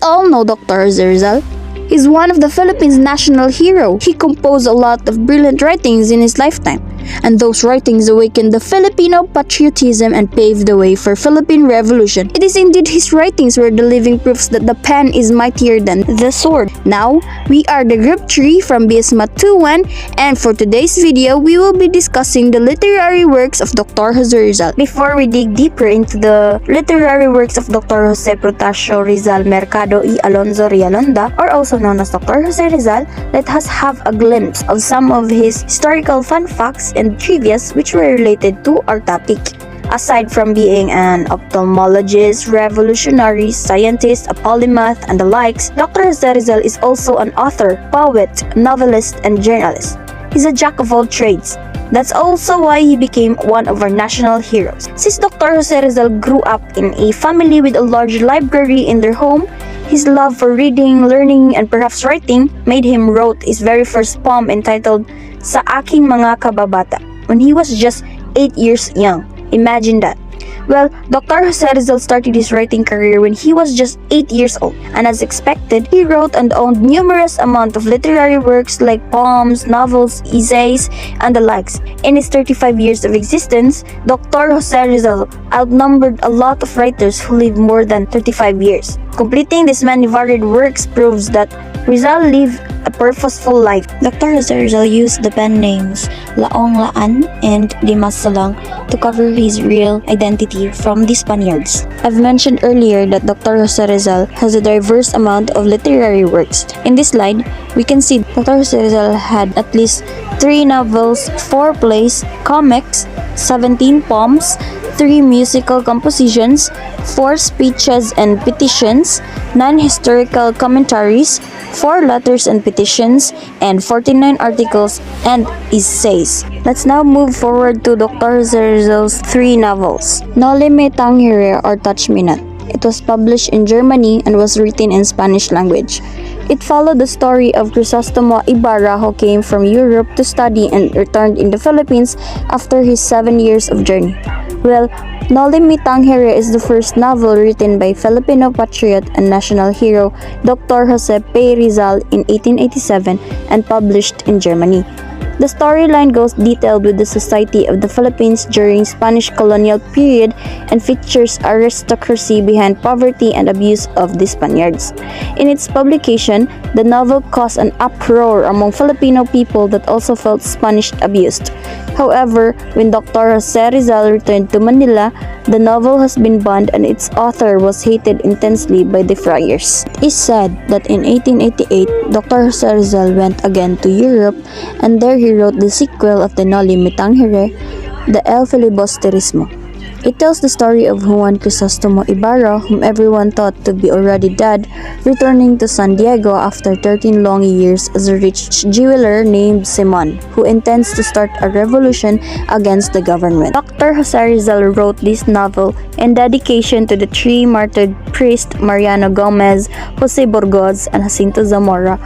all know Dr. Rizal. He's one of the Philippines' national hero. He composed a lot of brilliant writings in his lifetime, and those writings awakened the Filipino patriotism and paved the way for Philippine Revolution. It is indeed his writings were the living proofs that the pen is mightier than the sword. Now, we are the Group 3 from BS Math 2-1, and for today's video, we will be discussing the literary works of Dr. Jose Rizal. Before we dig deeper into the literary works of Dr. Jose Protasio Rizal Mercado y Alonzo Rialonda, or also known as Dr. Jose Rizal, let us have a glimpse of some of his historical fun facts and trivias which were related to our topic. Aside from being an ophthalmologist, revolutionary, scientist, a polymath, and the likes, Dr. Jose Rizal is also an author, poet, novelist, and journalist. He's a jack of all trades. That's also why he became one of our national heroes. Since Dr. Jose Rizal grew up in a family with a large library in their home, his love for reading, learning, and perhaps writing made him wrote his very first poem entitled Sa Aking Mga Kababata when he was just 8 years young. Imagine that. Well, Dr. Jose Rizal started his writing career when he was just 8 years old, and as expected, he wrote and owned numerous amount of literary works like poems, novels, essays, and the likes. In his 35 years of existence, Dr. Jose Rizal outnumbered a lot of writers who lived more than 35 years. Completing this many varied works proves that Rizal lived a purposeful life. Dr. Jose Rizal used the pen names Laong Laan and Dimas Salang to cover his real identity from the Spaniards. I've mentioned earlier that Dr. Jose Rizal has a diverse amount of literary works. In this slide, we can see Dr. Jose Rizal had at least 3 novels, 4 plays, comics, 17 poems, 3 musical compositions, 4 speeches and petitions, 9 historical commentaries, 4 letters and petitions, and 49 articles and essays. Let's now move forward to Dr. Jose Rizal's 3 novels. Noli Me Tangere or Touch Me Not. It was published in Germany and was written in Spanish language. It followed the story of Crisostomo Ibarra who came from Europe to study and returned in the Philippines after his 7 years of journey. Well, Noli Me Tangere is the first novel written by Filipino patriot and national hero Dr. Jose P. Rizal in 1887 and published in Germany. The storyline goes detailed with the society of the Philippines during Spanish colonial period and features aristocracy behind poverty and abuse of the Spaniards. In its publication, the novel caused an uproar among Filipino people that also felt Spanish abused. However, when Dr. Jose Rizal returned to Manila, the novel has been banned and its author was hated intensely by the friars. It is said that in 1888, Dr. Jose Rizal went again to Europe and there he wrote the sequel of the Noli Me Tangere, the El Filibusterismo. It tells the story of Juan Crisostomo Ibarra, whom everyone thought to be already dead, returning to San Diego after 13 long years as a rich jeweler named Simon, who intends to start a revolution against the government. Dr. Jose Rizal wrote this novel in dedication to the 3 martyred priests Mariano Gomez, Jose Burgos, and Jacinto Zamora,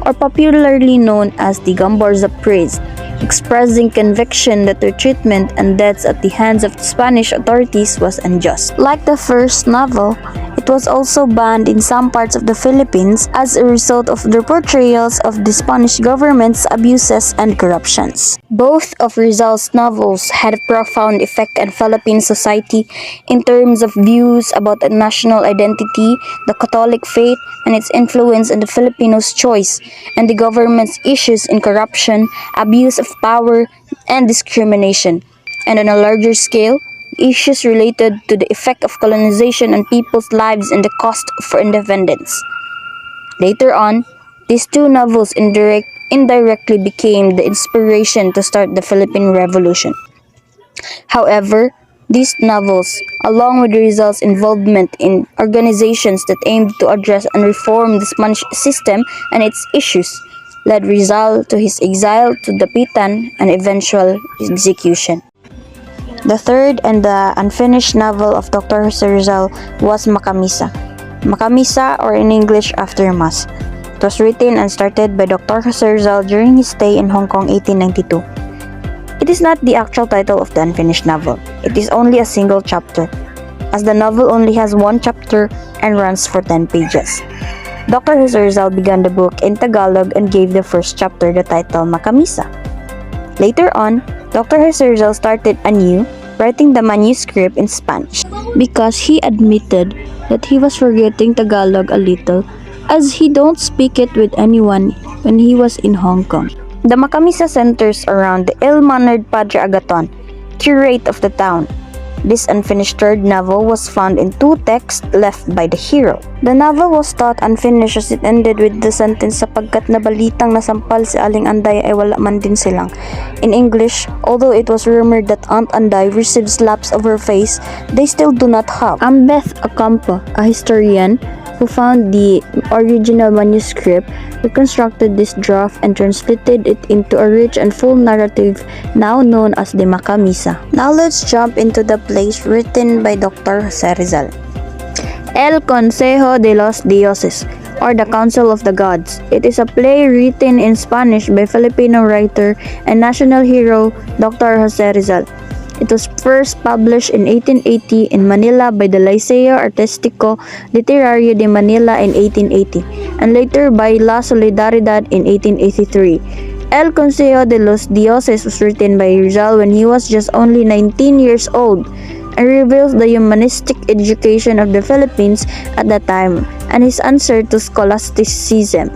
or popularly known as the Gamborza priests, expressing conviction that their treatment and deaths at the hands of the Spanish authorities was unjust. Like the first novel, it was also banned in some parts of the Philippines as a result of their portrayals of the Spanish government's abuses and corruptions. Both of Rizal's novels had a profound effect on Philippine society in terms of views about a national identity, the Catholic faith, and its influence on the Filipinos' choice, and the government's issues in corruption, abuse of power, and discrimination. And on a larger scale, issues related to the effect of colonization on people's lives and the cost for independence. Later on, these 2 novels indirectly became the inspiration to start the Philippine Revolution. However, these novels, along with Rizal's involvement in organizations that aimed to address and reform the Spanish system and its issues, led Rizal to his exile to Dapitan and eventual execution. The third and the unfinished novel of Dr. Jose Rizal was Makamisa. Makamisa, or in English, After Mass. It was written and started by Dr. Jose Rizal during his stay in Hong Kong 1892. It is not the actual title of the unfinished novel. It is only a single chapter. as the novel only has one chapter and runs for 10 pages. Dr. Rizal began the book in Tagalog and gave the first chapter the title Makamisa. Later on, Dr. Rizal started anew, writing the manuscript in Spanish because he admitted that he was forgetting Tagalog a little as he don't speak it with anyone when he was in Hong Kong. The Makamisa centers around the ill-mannered Padre Agaton, curate of the town. This unfinished third novel was found in 2 texts left by the hero. The novel was thought unfinished as it ended with the sentence sapagkat nabalitang nasampal si Aling Anday ay wala man din silang. In English, although it was rumored that Aunt Anday received slaps of her face, they still do not have. Ambeth Ocampo, a historian who found the original manuscript, reconstructed this draft and translated it into a rich and full narrative now known as the Makamisa. Now let's jump into the plays written by Dr. Jose Rizal. El Consejo de los Dioses, or The Council of the Gods. It is a play written in Spanish by Filipino writer and national hero Dr. Jose Rizal. It was first published in 1880 in Manila by the Liceo Artístico Literario de Manila in 1880, and later by La Solidaridad in 1883. El Consejo de los Dioses was written by Rizal when he was just only 19 years old, and reveals the humanistic education of the Philippines at that time and his answer to scholasticism.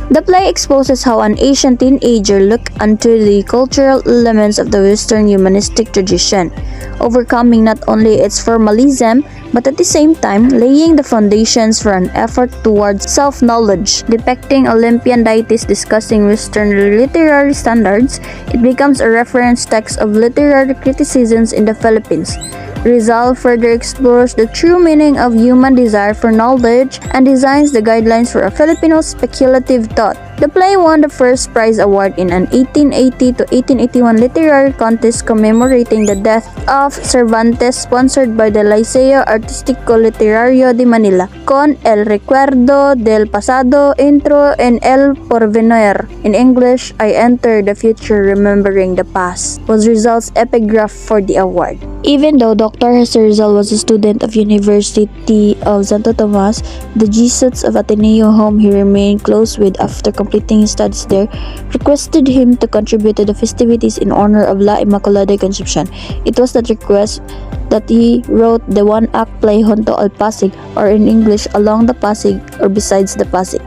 The play exposes how an Asian teenager looked into the cultural elements of the Western humanistic tradition, overcoming not only its formalism but at the same time laying the foundations for an effort towards self-knowledge. Depicting Olympian deities discussing Western literary standards, it becomes a reference text of literary criticisms in the Philippines. Rizal further explores the true meaning of human desire for knowledge and designs the guidelines for a Filipino speculative thought. The play won the first prize award in an 1880 to 1881 literary contest commemorating the death of Cervantes, sponsored by the Liceo Artístico Literario de Manila, con El Recuerdo del Pasado intro en El Porvenir. In English, I enter the future remembering the past, was Rizal's epigraph for the award. Even though Dr. Jose Rizal was a student of University of Santo Tomas, the Jesuits of Ateneo, whom he remained close with after completing his studies there, requested him to contribute to the festivities in honor of La Immaculada Concepcion. It was that request that he wrote the one-act play Junto al Pasig, or in English, Along the Pasig or Besides the Pasig.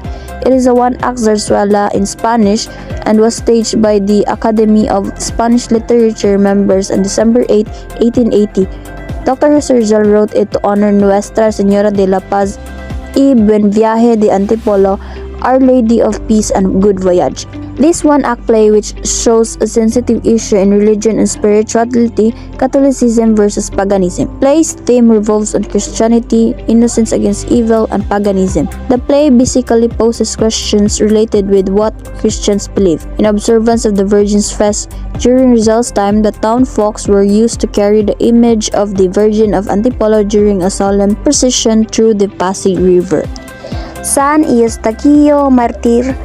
It is a one-act zarzuela in Spanish and was staged by the Academy of Spanish Literature members on December 8, 1880. Dr. Jose Rizal wrote it to honor Nuestra Señora de la Paz y Buen Viaje de Antipolo, Our Lady of Peace and Good Voyage. This one-act play, which shows a sensitive issue in religion and spirituality, Catholicism versus paganism. Play's theme revolves on Christianity, innocence against evil, and paganism. The play basically poses questions related with what Christians believe. In observance of the Virgin's Fest, during Rizal's time, the town folks were used to carry the image of the Virgin of Antipolo during a solemn procession through the Pasig River. San Eustaquio Martir,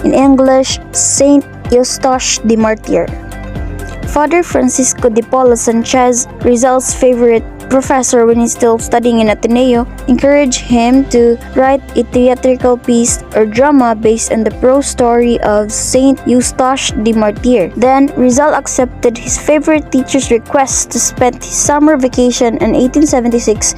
in English, Saint Eustache the Martyr. Father Francisco de Paula Sanchez, Rizal's favorite professor when he's still studying in Ateneo, encouraged him to write a theatrical piece or drama based on the prose story of Saint Eustache the Martyr. Then, Rizal accepted his favorite teacher's request to spend his summer vacation in 1876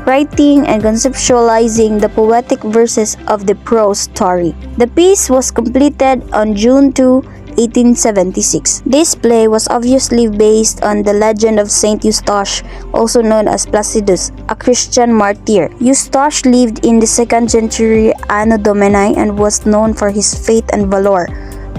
writing and conceptualizing the poetic verses of the prose story. The piece was completed on June 2, 1876. This play was obviously based on the legend of Saint Eustache, also known as Placidus, a Christian martyr. Eustache lived in the 2nd century Anno Domini and was known for his faith and valor,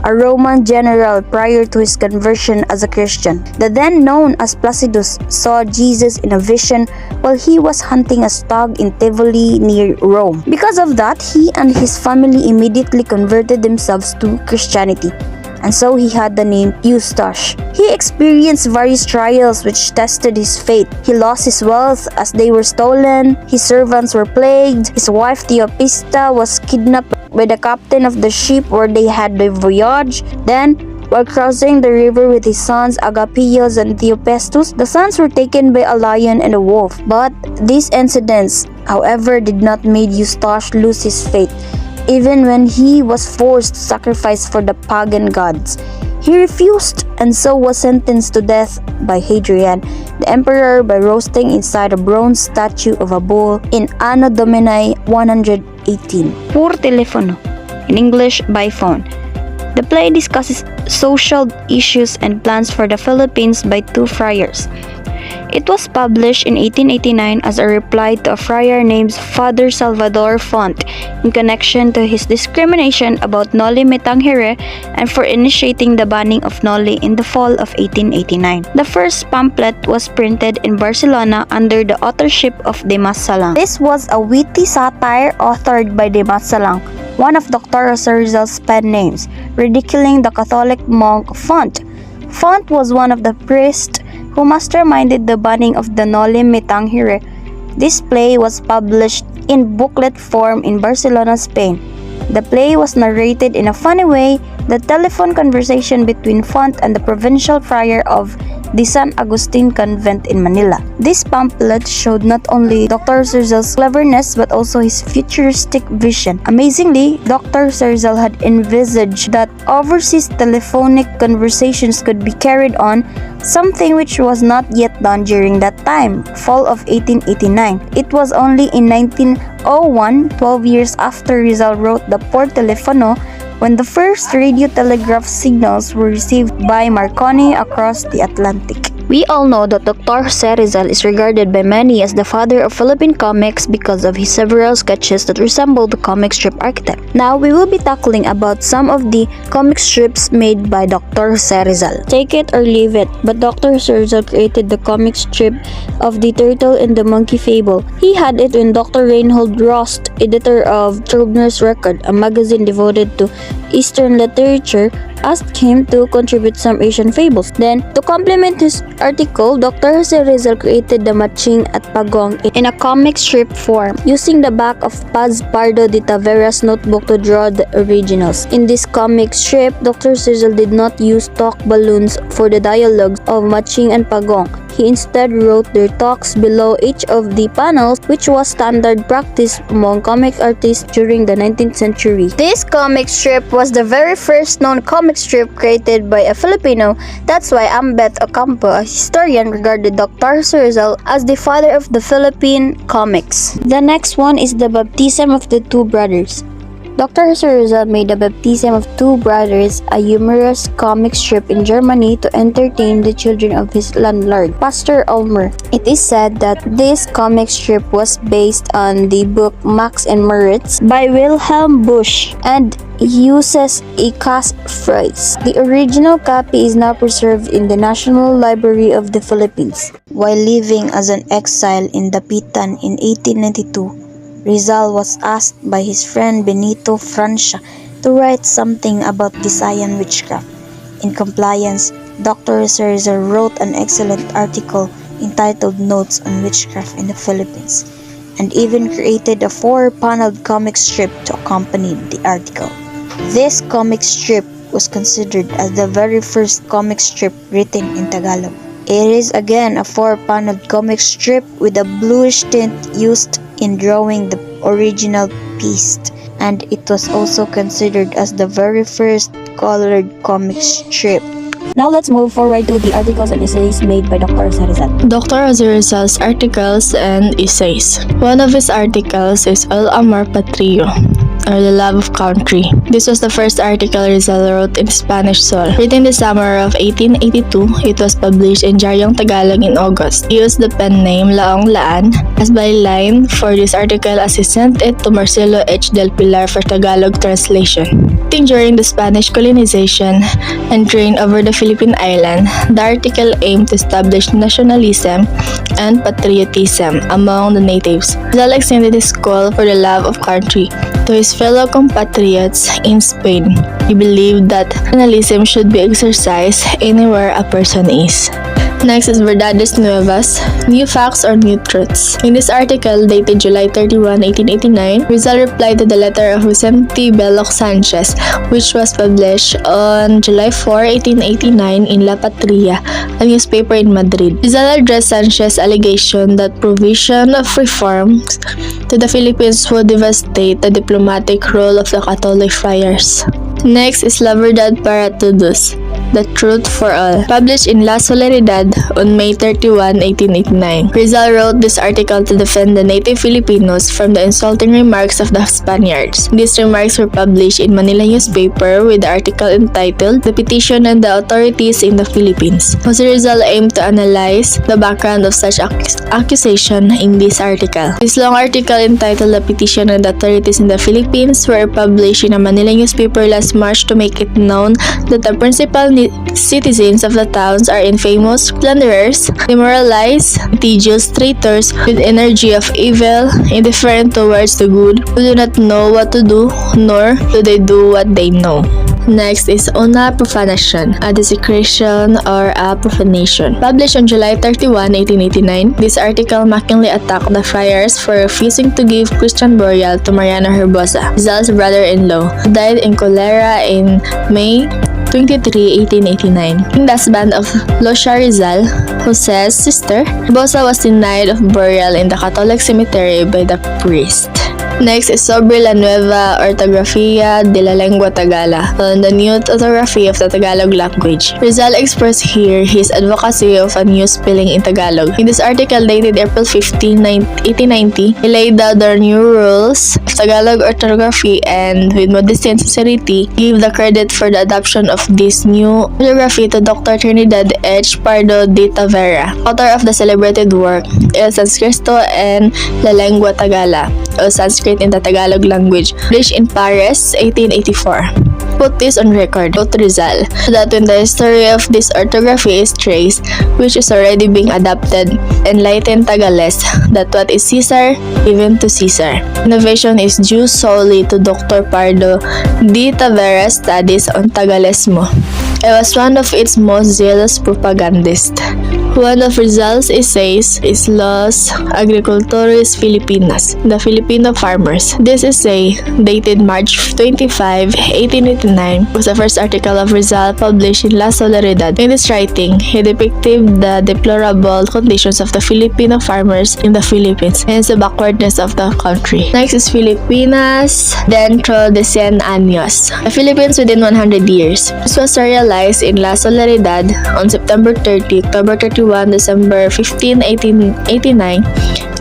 a Roman general prior to his conversion as a Christian. The then known as Placidus saw Jesus in a vision while he was hunting a stag in Tivoli near Rome. Because of that, he and his family immediately converted themselves to Christianity, and so he had the name Eustache. He experienced various trials which tested his faith. He lost his wealth as they were stolen, his servants were plagued, his wife Theopista was kidnapped by the captain of the ship where they had the voyage. Then, While crossing the river with his sons Agapios and Theopestus, the sons were taken by a lion and a wolf. But these incidents, however, did not make Eustache lose his faith, even when he was forced to sacrifice for the pagan gods. He refused and so was sentenced to death by Hadrian, the emperor, by roasting inside a bronze statue of a bull in Anno Domini 118. Por telefono, in English, by phone. The play discusses social issues and plans for the Philippines by two friars. It was published in 1889 as a reply to a friar named Father Salvador Font in connection to his discrimination about Noli Me Tangere and for initiating the banning of Noli in the fall of 1889. The first pamphlet was printed in Barcelona under the authorship of Dimas Salang. This was a witty satire authored by Dimas Salang, one of Dr. Rizal's pen names, ridiculing the Catholic monk Font. Font was one of the priests who masterminded the banning of the Noli Me Tangere. This play was published in booklet form in Barcelona, Spain. The play was narrated in a funny way, the telephone conversation between Font and the provincial friar of the San Agustin convent in Manila. This pamphlet showed not only Dr. Rizal's cleverness but also his futuristic vision. Amazingly, Dr. Rizal had envisaged that overseas telephonic conversations could be carried on, something which was not yet done during that time, fall of 1889. It was only in 1901, 12 years after Rizal wrote the Por Telefono, when the first radio telegraph signals were received by Marconi across the Atlantic. We all know that Dr. Jose Rizal is regarded by many as the father of Philippine comics because of his several sketches that resemble the comic strip archetype. Now, we will be tackling about some of the comic strips made by Dr. Jose Rizal. Take it or leave it, but Dr. Jose Rizal created the comic strip of the turtle and the monkey fable. He had it when Dr. Reinhold Rost, editor of Trubner's Record, a magazine devoted to Eastern literature, asked him to contribute some Asian fables. Then, to complement his article, Dr. Jose Rizal created the Matching at Pagong in a comic strip form, using the back of Paz Pardo de Tavera's notebook to draw the originals. In this comic strip, Dr. Rizal did not use talk balloons for the dialogues of Matching and Pagong. He instead wrote their talks below each of the panels, which was standard practice among comic artists during the 19th century. This comic strip was the very first known comic strip created by a Filipino. That's why Ambeth Ocampo, a historian, regarded Dr. Rizal as the father of the Philippine comics. The next one is the Baptism of the Two Brothers. Dr. Rizal made The Baptism of Two Brothers, a humorous comic strip in Germany to entertain the children of his landlord, Pastor Ulmer. It is said that this comic strip was based on the book Max and Moritz by Wilhelm Busch and uses a cast phrase. The original copy is now preserved in the National Library of the Philippines. While living as an exile in Dapitan in 1892, Rizal was asked by his friend Benito Francia to write something about Visayan witchcraft. In compliance, Dr. Rizal wrote an excellent article entitled Notes on Witchcraft in the Philippines, and even created a 4-paneled comic strip to accompany the article. This comic strip was considered as the very first comic strip written in Tagalog. It is again a 4-paneled comic strip with a bluish tint used in drawing the original piece, and it was also considered as the very first colored comic strip. Now let's move forward to the articles and essays made by Dr. Rizal. Dr. Rizal's articles and essays. One of his articles is El Amor Patrio, or The Love of Country. This was the first article Rizal wrote in Spanish Sol. Written the summer of 1882, it was published in Diaryong Tagalog in August. He used the pen name Laong Laan as byline for this article as he sent it to Marcelo H. del Pilar for Tagalog translation. During the Spanish colonization and reign over the Philippine island, the article aimed to establish nationalism and patriotism among the natives. Rizal extended his call for the love of country to his fellow compatriots in Spain. He believed that nationalism should be exercised anywhere a person is. Next is Verdades Nuevas, New Facts or New Truths. In this article, dated July 31, 1889, Rizal replied to the letter of Vicente Belloc Sanchez, which was published on July 4, 1889 in La Patria, a newspaper in Madrid. Rizal addressed Sanchez's allegation that provision of reforms to the Philippines would devastate the diplomatic role of the Catholic friars. Next is La Verdad para Todos, The Truth for All, published in La Solidaridad on May 31, 1889. Rizal wrote this article to defend the native Filipinos from the insulting remarks of the Spaniards. These remarks were published in Manila newspaper with the article entitled The Petition and the Authorities in the Philippines. Jose Rizal aimed to analyze the background of such accusation in this article. This long article entitled The Petition and the Authorities in the Philippines were published in a Manila newspaper last March to make it known that the principal citizens of the towns are infamous, plunderers, demoralized, litigious, traitors, with energy of evil, indifferent towards the good, who do not know what to do, nor do they do what they know. Next is Una Profanation, a desecration or a profanation. Published on July 31, 1889, this article mockingly attacked the friars for refusing to give Christian burial to Mariano Herbosa, Rizal's brother-in-law, who died in cholera in May 23, 1889. In the husband of Lucia Rizal, Jose's sister, Herbosa was denied of burial in the Catholic cemetery by the priest. Next is Sobre la Nueva Ortografía de la Lengua Tagala, on the new orthography of the Tagalog language. Rizal expressed here his advocacy of a new spelling in Tagalog. In this article dated April 15, 1890, he laid down the new rules of Tagalog orthography and, with modesty and sincerity, gave the credit for the adoption of this new orthography to Dr. Trinidad H. Pardo de Tavera, author of the celebrated work El Sanscrito en la Lengua Tagala, or Sanskrit in the Tagalog language, published in Paris, 1884. Put this on record, wrote Rizal, so that when the history of this orthography is traced, which is already being adopted, enlighten Tagales, that what is Caesar, given to Caesar. Innovation is due solely to Dr. Pardo de Tavera's studies on Tagalesmo. I was one of its most zealous propagandists. One of Rizal's essays is Los Agricultores Filipinas, the Filipino farmers. This essay, dated March 25, 1889, was the first article of Rizal published in La Solidaridad. In this writing, he depicted the deplorable conditions of the Filipino farmers in the Philippines, hence the backwardness of the country. Next is Filipinas dentro de 100 años, the Philippines within 100 years. This was realized in La Solidaridad on September 30, October 31, December 15, 1889,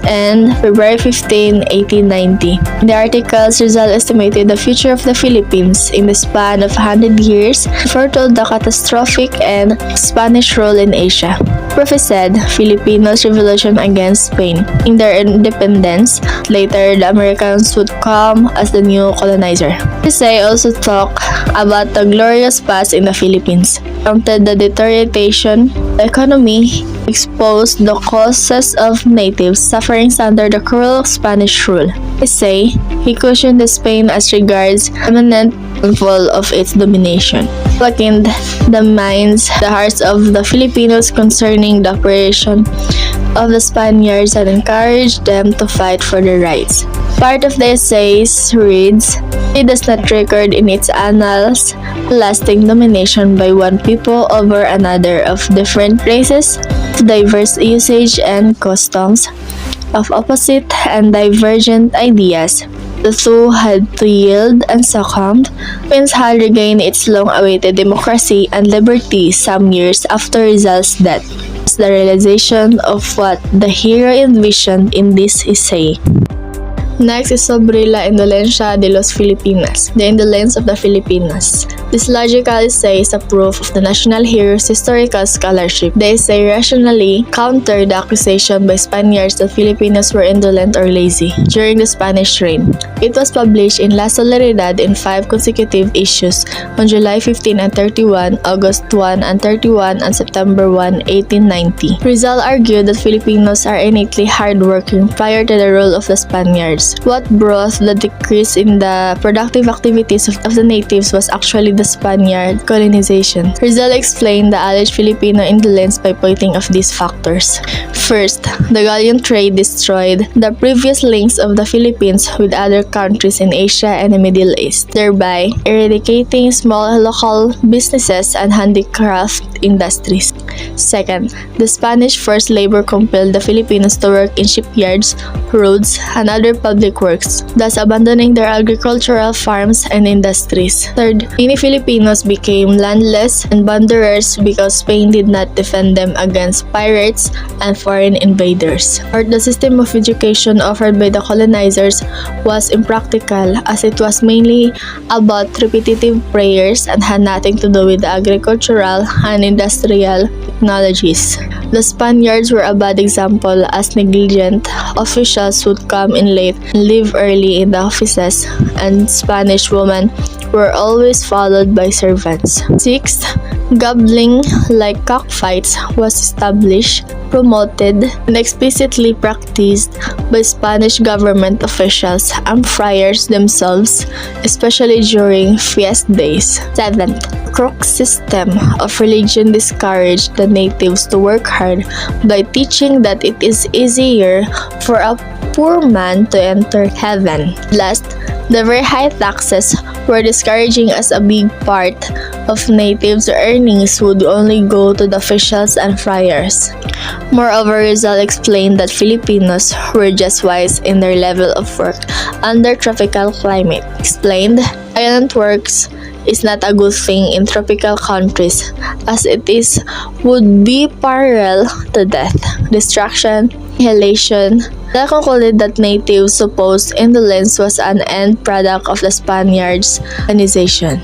and February 15, 1890. In the articles, Rizal estimated the future of the Philippines in the span of 100 years, foretold the catastrophic and Spanish rule in Asia, prophesied Filipinos' revolution against Spain in their independence. Later, the Americans would come as the new colonizer. This essay also talked about the glorious past in the Philippines, counted the deterioration of the economy, exposed the causes of natives suffering under the cruel Spanish rule. Essay, he cautioned Spain as regards imminent downfall of its domination, awakened the minds, the hearts of the Filipinos concerning the operation of the Spaniards, and encouraged them to fight for their rights. Part of the essays reads, "It does not record in its annals lasting domination by one people over another of different races, diverse usage and customs, of opposite and divergent ideas. The two had to yield and succumb. Philippines had regained its long-awaited democracy and liberty some years after Rizal's death." It's the realization of what the hero envisioned in this essay. Next is Sobre la Indolencia de los Filipinas, the indolence of the Filipinas. This logical essay is a proof of the national hero's historical scholarship. The essay rationally countered the accusation by Spaniards that Filipinos were indolent or lazy during the Spanish reign. It was published in La Solidaridad in 5 consecutive issues on July 15 and 31, August 1 and 31, and September 1, 1890. Rizal argued that Filipinos are innately hardworking prior to the rule of the Spaniards. What brought the decrease in the productive activities of the natives was actually the Spaniard colonization. Rizal explained the alleged Filipino indolence by pointing out these factors. First, the galleon trade destroyed the previous links of the Philippines with other countries in Asia and the Middle East, thereby eradicating small local businesses and handicraft industries. Second, the Spanish forced labor compelled the Filipinos to work in shipyards, roads, and other public works, thus abandoning their agricultural farms and industries. Third, many Filipinos became landless and wanderers because Spain did not defend them against pirates and foreign invaders. Fourth, the system of education offered by the colonizers was impractical as it was mainly about repetitive prayers and had nothing to do with the agricultural and industrial technologies. The Spaniards were a bad example as negligent officials would come in late and leave early in the offices, and Spanish women were always followed by servants. Sixth, gambling like cockfights was established, promoted, and explicitly practiced by Spanish government officials and friars themselves, especially during feast days. Seventh, crook system of religion discouraged the natives to work hard by teaching that it is easier for a poor man to enter heaven. Last, the very high taxes were discouraging as a big part of natives' earnings would only go to the officials and friars. Moreover, Rizal explained that Filipinos were just wise in their level of work under tropical climate. Explained, island works is not a good thing in tropical countries as it would be parallel to death, destruction, annihilation. They concluded that natives' supposed indolence was an end product of the Spaniards' colonization.